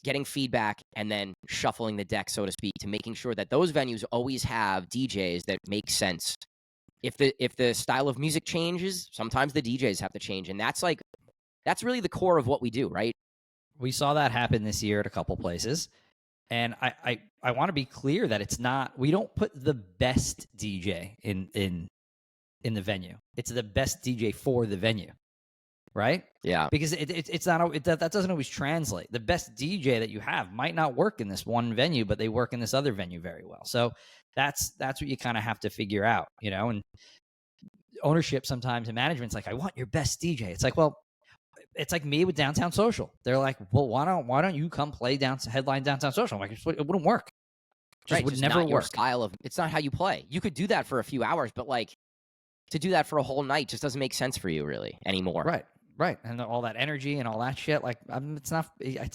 getting feedback and then shuffling the deck, so to speak, to making sure that those venues always have DJs that make sense. If the style of music changes, sometimes the DJs have to change, and that's really the core of what we do, right? We saw that happen this year at a couple places. And I want to be clear that we don't put the best DJ in the venue. It's the best DJ for the venue, right? Yeah. Because it's not that doesn't always translate. The best DJ that you have might not work in this one venue, but they work in this other venue very well. So that's what you kind of have to figure out, and ownership sometimes and management's like, I want your best DJ. It's like, well, it's like me with Downtown Social. They're like, well, why don't you come play headline Downtown Social? I'm like, it wouldn't work. It would never work. It's not how you play. You could do that for a few hours, but like to do that for a whole night just doesn't make sense for you really anymore. Right. And all that energy and all that shit, like it's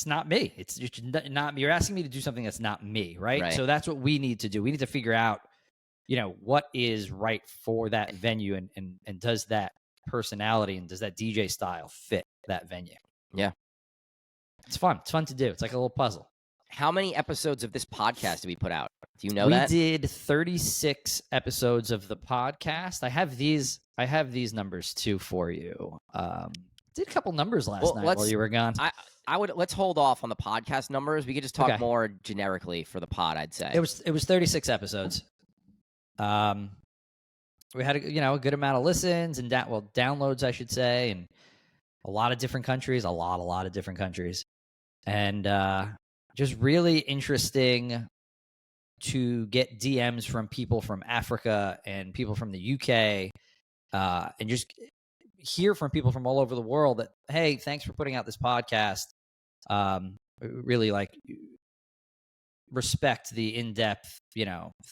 not me. It's just not. You're asking me to do something that's not me, right? So that's what we need to do. We need to figure out, what is right for that venue, and does that personality and does that DJ style fit that venue? Yeah. It's fun. It's fun to do. It's like a little puzzle. How many episodes of this podcast did we put out? Do you know that? We did 36 episodes of the podcast. I have these numbers too for you. Did a couple numbers last night while you were gone. Let's hold off on the podcast numbers. We could just talk more generically for the pod, I'd say. It was 36 episodes. We had a good amount of listens and downloads, I should say, and a lot of different countries, a lot of different countries, and just really interesting to get DMs from people from Africa and people from the UK, and just hear from people from all over the world that, hey, thanks for putting out this podcast. Really respect the in-depth,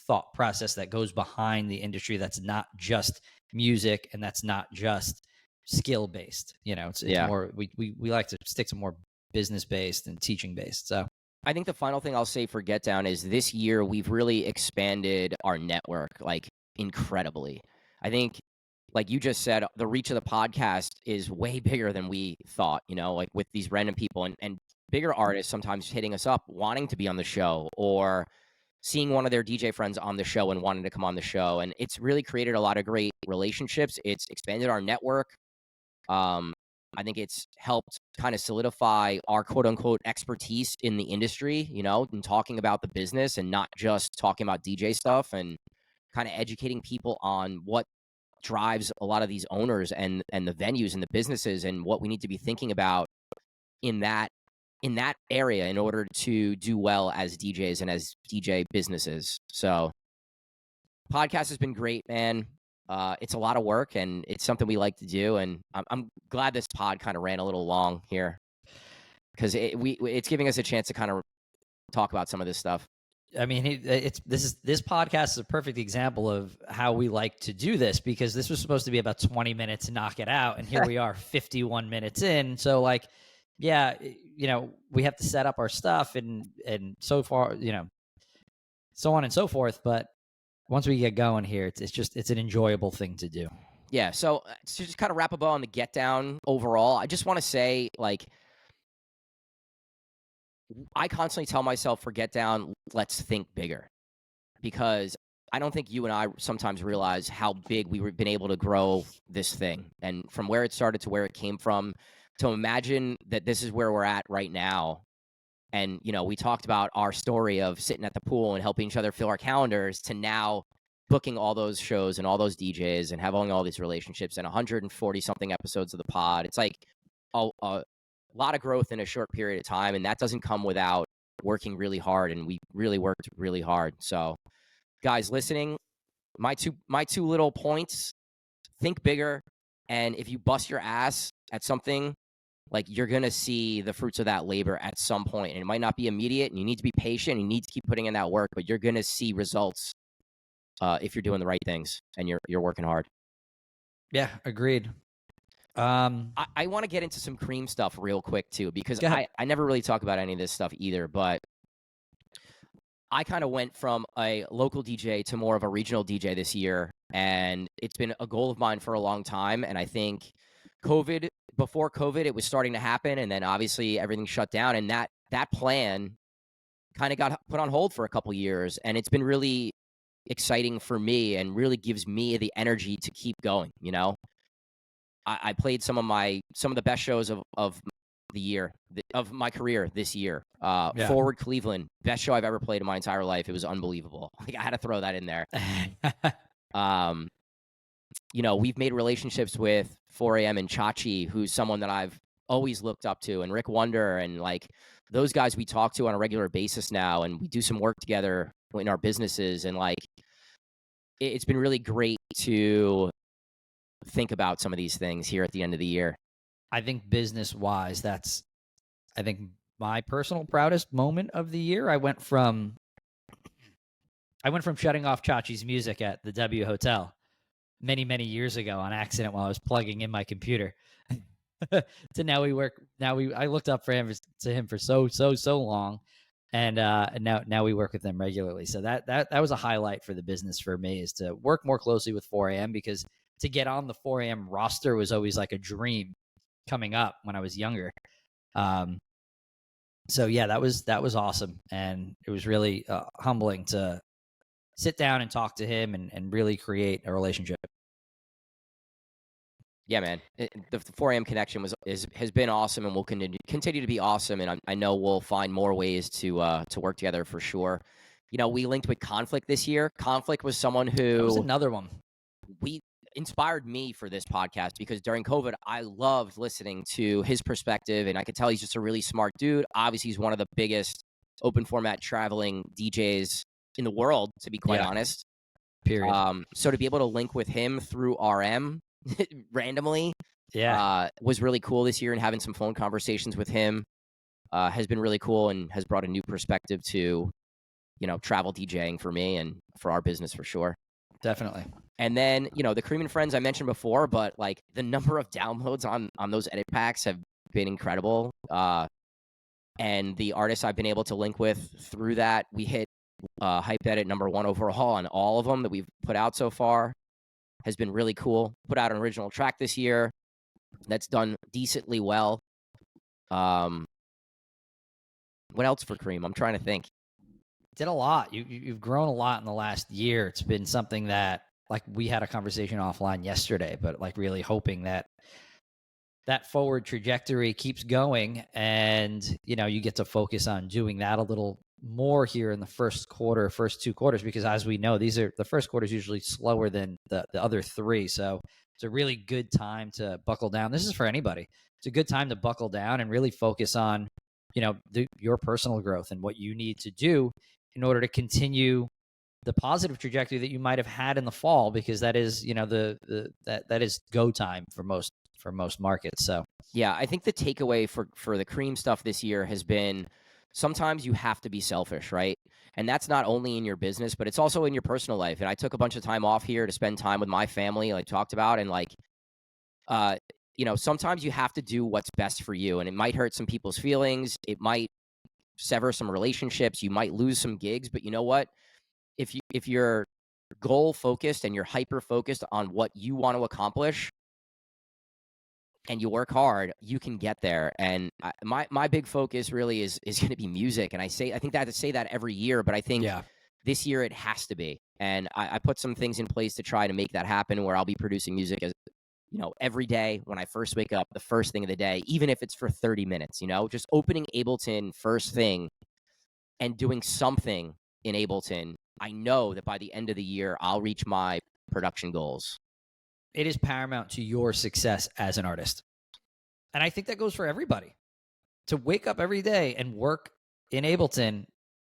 thought process that goes behind the industry. That's not just music and that's not just skill-based. It's more, we like to stick to more business-based and teaching-based. So I think the final thing I'll say for Get Down is this year we've really expanded our network like incredibly. I think, like you just said, the reach of the podcast is way bigger than we thought, like with these random people and bigger artists sometimes hitting us up wanting to be on the show or seeing one of their DJ friends on the show and wanting to come on the show. And it's really created a lot of great relationships. It's expanded our network. I think it's helped kind of solidify our quote unquote expertise in the industry, and talking about the business and not just talking about DJ stuff, and kind of educating people on what drives a lot of these owners and the venues and the businesses and what we need to be thinking about in that area in order to do well as DJs and as DJ businesses. So podcast has been great, man. It's a lot of work and it's something we like to do. And I'm glad this pod kind of ran a little long here because it's giving us a chance to kind of talk about some of this stuff. I mean, this podcast is a perfect example of how we like to do this, because this was supposed to be about 20 minutes to knock it out. And here we are 51 minutes in. So like, yeah, we have to set up our stuff and so far, so on and so forth. But once we get going here, it's an enjoyable thing to do. Yeah. So to just kind of wrap a bow on the Get Down overall, I just want to say, like, I constantly tell myself, forget down, let's think bigger. Because I don't think you and I sometimes realize how big we've been able to grow this thing. And from where it started to where it came from, to imagine that this is where we're at right now. And, we talked about our story of sitting at the pool and helping each other fill our calendars to now booking all those shows and all those DJs and having all these relationships and 140 something episodes of the pod. It's like a lot of growth in a short period of time. And that doesn't come without working really hard. And we really worked really hard. So, guys listening, my two little points: think bigger, and if you bust your ass at something, like, you're gonna see the fruits of that labor at some point, and it might not be immediate, and you need to be patient, and you need to keep putting in that work, but you're gonna see results if you're doing the right things and you're working hard. Yeah, agreed. I want to get into some Cream stuff real quick too, because Go ahead. I never really talk about any of this stuff either, but I kind of went from a local DJ to more of a regional DJ this year, and it's been a goal of mine for a long time. And I think before COVID, it was starting to happen, and then obviously everything shut down, and that plan kind of got put on hold for a couple years, and it's been really exciting for me and really gives me the energy to keep going. I played some of the best shows of the year of my career this year. Yeah. Forward Cleveland, best show I've ever played in my entire life. It was unbelievable. Like, I had to throw that in there. We've made relationships with 4am and Chachi, who's someone that I've always looked up to, and Rick Wonder, and like those guys we talk to on a regular basis now, and we do some work together in our businesses, and like it's been really great to think about some of these things here at the end of the year. I think business-wise, I think my personal proudest moment of the year. I went from shutting off Chachi's music at the W Hotel many, many years ago on accident while I was plugging in my computer to now I looked up to him for so long, and now we work with them regularly. So that was a highlight for the business for me, is to work more closely with 4am, because to get on the 4am roster was always like a dream coming up when I was younger. So yeah, that was awesome, and it was really humbling to sit down and talk to him and really create a relationship. Yeah, man. The 4am connection has been awesome, and will continue to be awesome. And I know we'll find more ways to work together for sure. We linked with Conflict this year. Conflict was someone who That was another one. we inspired me for this podcast, because during COVID, I loved listening to his perspective, and I could tell he's just a really smart dude. Obviously, he's one of the biggest open format traveling DJs in the world, to be quite honest. Period. So to be able to link with him through RM randomly, was really cool this year, and having some phone conversations with him has been really cool, and has brought a new perspective to travel DJing for me and for our business for sure. Definitely. And then the Cream and Friends I mentioned before, but like the number of downloads on those edit packs have been incredible, and the artists I've been able to link with through that, we hit Hype Edit #1 overall on all of them that we've put out so far. Has been really cool. Put out an original track this year that's done decently well. What else for Cream? I'm trying to think. Did a lot. You've grown a lot in the last year. It's been something that, like, we had a conversation offline yesterday, but like really hoping that forward trajectory keeps going, and you get to focus on doing that a little more here in the first 2 quarters, because as we know, the first quarter is usually slower than the other 3. So it's a really good time to buckle down. This is for anybody. It's a good time to buckle down and really focus on, your personal growth and what you need to do in order to continue the positive trajectory that you might have had in the fall, because that is, that is go time for most markets. So yeah, I think the takeaway for the Cream stuff this year has been, sometimes you have to be selfish, right? And that's not only in your business, but it's also in your personal life. And I took a bunch of time off here to spend time with my family, like talked about, and like, sometimes you have to do what's best for you, and it might hurt some people's feelings. It might sever some relationships. You might lose some gigs, but you know what? If you're goal focused and you're hyper focused on what you want to accomplish, and you work hard, you can get there. And my big focus really is going to be music. And I think that I say that every year, but I think this year it has to be. And I put some things in place to try to make that happen, where I'll be producing music as every day when I first wake up, the first thing of the day, even if it's for 30 minutes, just opening Ableton first thing and doing something in Ableton. I know that by the end of the year, I'll reach my production goals. It is paramount to your success as an artist. And I think that goes for everybody. To wake up every day and work in Ableton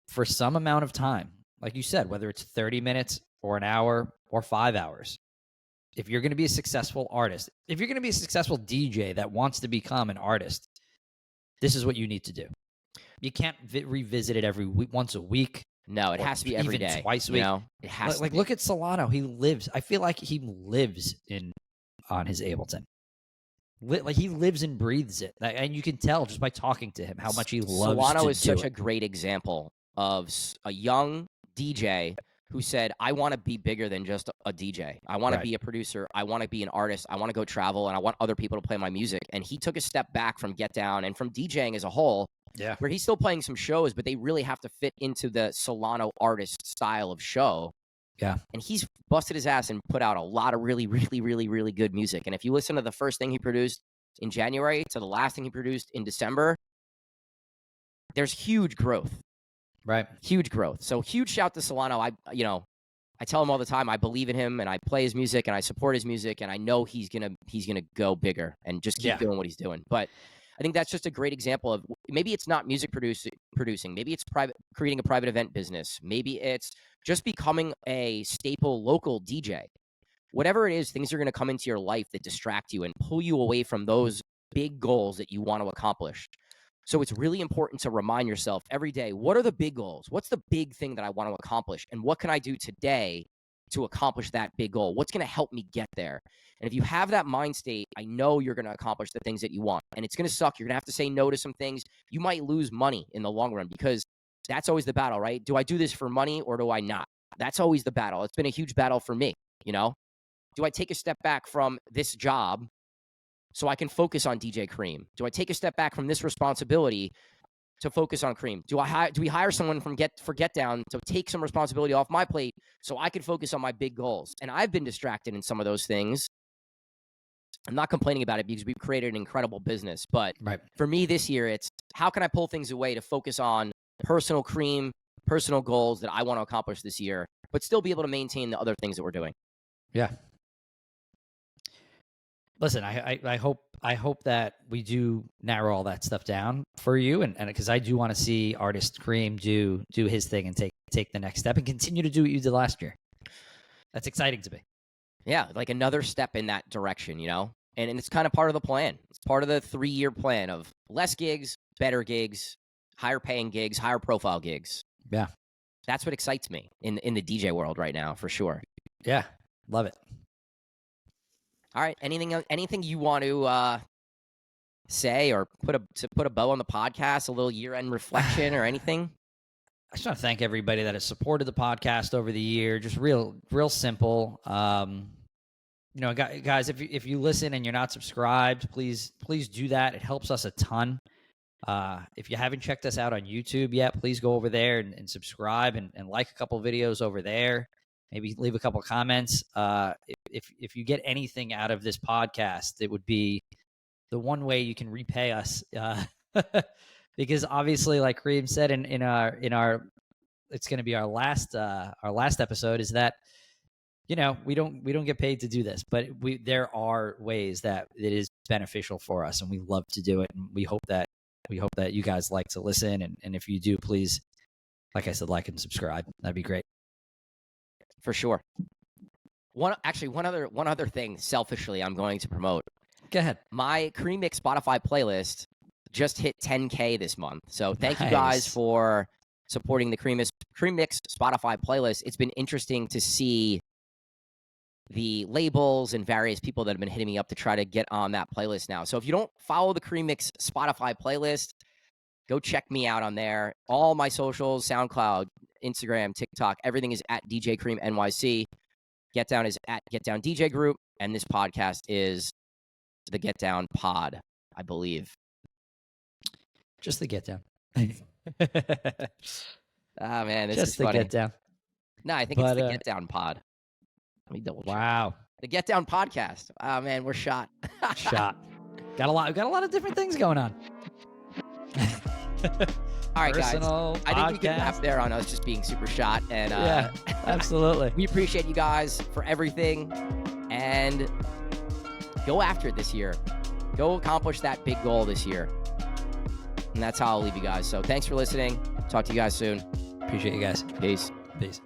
for some amount of time, like you said, whether it's 30 minutes or an hour or 5 hours. If you're going to be a successful artist, if you're going to be a successful DJ that wants to become an artist, this is what you need to do. You can't revisit it every week, once a week. No, it has to be every day. Twice a week. It has to be. Look at Solano. He lives. I feel like he lives on his Ableton. Like he lives and breathes it, and you can tell just by talking to him how much he loves. Solano is such a great example of a young DJ who said, I want to be bigger than just a DJ. I want to be a producer. I want to be an artist. I want to go travel, and I want other people to play my music. And he took a step back from Get Down and from DJing as a whole, where he's still playing some shows, but they really have to fit into the Solano artist style of show. Yeah. And he's busted his ass and put out a lot of really, really, really, really good music. And if you listen to the first thing he produced in January to the last thing he produced in December, there's huge growth. Right. Huge growth. So huge shout to Solano. I tell him all the time, I believe in him and I play his music and I support his music, and I know he's gonna go bigger and just keep doing what he's doing. But I think that's just a great example of, maybe it's not music producing. Maybe it's creating a private event business. Maybe it's just becoming a staple local DJ. Whatever it is, things are going to come into your life that distract you and pull you away from those big goals that you want to accomplish. So it's really important to remind yourself every day, what are the big goals? What's the big thing that I want to accomplish? And what can I do today to accomplish that big goal? What's going to help me get there? And if you have that mind state, I know you're going to accomplish the things that you want. And it's going to suck. You're going to have to say no to some things. You might lose money in the long run, because that's always the battle, right? Do I do this for money or do I not? That's always the battle. It's been a huge battle for me, Do I take a step back from this job so I can focus on DJ Cream? Do I take a step back from this responsibility to focus on Cream? Do we hire someone for Get Down to take some responsibility off my plate so I can focus on my big goals? And I've been distracted in some of those things. I'm not complaining about it because we've created an incredible business. But for me this year, it's how can I pull things away to focus on personal Cream, personal goals that I want to accomplish this year, but still be able to maintain the other things that we're doing. Yeah. Listen, I hope that we do narrow all that stuff down for you, and because I do want to see artist Cream do his thing and take the next step and continue to do what you did last year. That's exciting to me. Yeah, like another step in that direction, and it's kind of part of the plan. It's part of the 3-year plan of less gigs, better gigs, higher paying gigs, higher profile gigs. Yeah, that's what excites me in the DJ world right now, for sure. Yeah, love it. All right. Anything you want to say or put a bow on the podcast? A little year-end reflection or anything? I just want to thank everybody that has supported the podcast over the year. Just real simple. Guys, if you listen and you're not subscribed, please do that. It helps us a ton. If you haven't checked us out on YouTube yet, please go over there and subscribe and like a couple videos over there. Maybe leave a couple comments. If you get anything out of this podcast, it would be the one way you can repay us. Because obviously, like Cream said in our it's going to be our last episode, is that we don't get paid to do this, but there are ways that it is beneficial for us, and we love to do it, and we hope that you guys like to listen, and if you do, please, like I said, like and subscribe. That'd be great. For sure. One other thing, selfishly, I'm going to promote. Go ahead. My Cream Mix Spotify playlist just hit 10K this month. So thank you guys for supporting the Cream Mix Spotify playlist. It's been interesting to see the labels and various people that have been hitting me up to try to get on that playlist now. So if you don't follow the Cream Mix Spotify playlist, go check me out on there. All my socials, SoundCloud, Instagram, TikTok, everything is at DJ Cream NYC. Get Down is at Get Down DJ Group, and this podcast is the Get Down Pod, I believe. Just the Get Down. Ah, man, this Just is the funny. Get Down. No, I think it's the Get Down Pod. Let me double check. Wow. The Get Down Podcast. Oh, man, we're shot. Shot. Got a lot of different things going on. All right, Personal guys. I think we can podcast. wrap there on us just being super shot. And Yeah, absolutely. we appreciate you guys for everything. And go after it this year. Go accomplish that big goal this year. And that's how I'll leave you guys. So thanks for listening. Talk to you guys soon. Appreciate you guys. Peace. Peace.